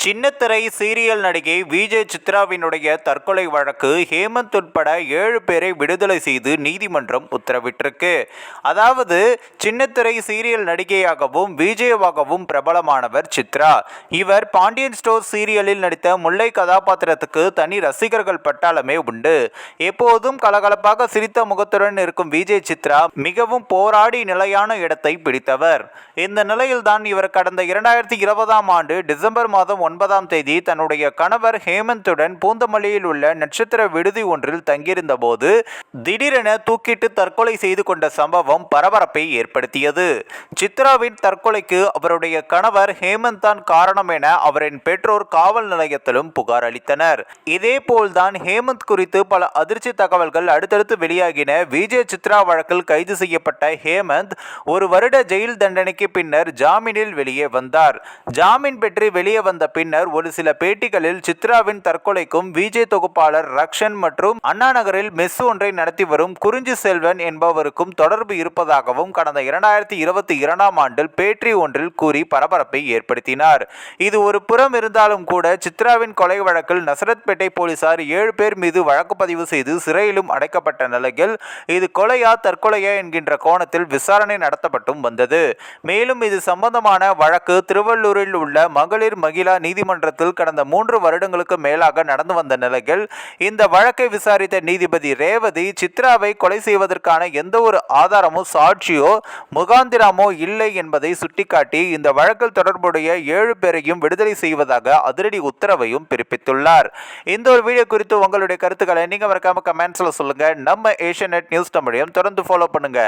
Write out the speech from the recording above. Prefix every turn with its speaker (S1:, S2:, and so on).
S1: சின்னத்திரை சீரியல் நடிகை விஜய் சித்ராவினுடைய தற்கொலை வழக்கு ஹேமந்த் உட்பட 7 பேரை விடுதலை செய்து நீதிமன்றம் உத்தரவிட்டிருக்கு. அதாவது சின்னத்திரை சீரியல் நடிகையாகவும் விஜயவாகவும் பிரபலமானவர் சித்ரா. இவர் பாண்டியன் ஸ்டோர் சீரியலில் நடித்த முல்லை கதாபாத்திரத்துக்கு தனி ரசிகர்கள் பட்டாளமே உண்டு. எப்போதும் கலகலப்பாக சிரித்த முகத்துடன் இருக்கும் விஜய் சித்ரா மிகவும் போராடி நிலையான இடத்தை பிடித்தவர். இந்த நிலையில்தான் இவர் கடந்த 2020ஆம் ஆண்டு டிசம்பர் மாதம் 9ஆம் தேதி தன்னுடைய கணவர் ஹேமந்துடன் பூந்தமல்லியில் உள்ள நட்சத்திர விடுதி ஒன்றில் தங்கியிருந்த போது திடீரென தூக்கிட்டு தற்கொலை செய்து கொண்ட சம்பவம் பரபரப்பை ஏற்படுத்தியது. சித்ராவின் தற்கொலைக்கு அவருடைய கணவர் ஹேமந்த் தான் காரணம் என அவரின் பெற்றோர் காவல் நிலையத்திலும் புகார் அளித்தனர். இதேபோல்தான் ஹேமந்த் குறித்து பல அதிர்ச்சி தகவல்கள் அடுத்தடுத்து வெளியாகின. விஜய் சித்ரா வழக்கில் கைது செய்யப்பட்ட ஹேமந்த் 1 வருட ஜெயில் தண்டனைக்கு பின்னர் ஜாமீனில் வெளியே வந்தார். ஜாமீன் பெற்று வெளியே வந்த பின்னர் ஒரு சில பேட்டிகளில் சித்ராவின் தற்கொலைக்கும் விஜய் தொகுப்பாளர் ரக்ஷன் மற்றும் அண்ணா நகரில் மெஸ் ஒன்றை நடத்தி வரும் குறிஞ்சி செல்வன் என்பவருக்கும் தொடர்பு இருப்பதாகவும் கடந்த 2022ஆம் ஆண்டில் பேட்டி ஒன்றில் கூறி பரபரப்பை ஏற்படுத்தினார். இது ஒரு புறம் இருந்தாலும் கூட சித்ராவின் கொலை வழக்கில் நசரத்பேட்டை போலீசார் 7 பேர் மீது வழக்கு பதிவு செய்து சிறையிலும் அடைக்கப்பட்ட நிலையில் இது கொலையா தற்கொலையா என்கின்ற கோணத்தில் விசாரணை நடத்தப்பட்டும் வந்தது. மேலும் இது சம்பந்தமான வழக்கு திருவள்ளூரில் உள்ள மகளிர் மகிழா நீதிமன்றத்தில் கடந்த 3 வருடங்களுக்கு மேலாக நடந்து வந்த நிலையில் இந்த வழக்கை விசாரித்த நீதிபதி ரேவதி சித்ராவை கொலை செய்வதற்கான எந்த ஒரு ஆதாரமோ சாட்சியோ முகாந்திரமோ இல்லை என்பதை சுட்டிக்காட்டி இந்த வழக்கில் தொடர்புடைய 7 பேரையும் விடுதலை செய்வதாக அதிரடி உத்தரவையும் பிறப்பித்துள்ளார். இந்த ஒரு வீடியோ குறித்து உங்களுடைய கருத்துக்களை நீங்க மறக்காம கமெண்ட்ஸ்ல சொல்லுங்க. நம்ம ஏஷியநெட் நியூஸ் தமிழையும் தொடர்ந்து ஃபாலோ பண்ணுங்க.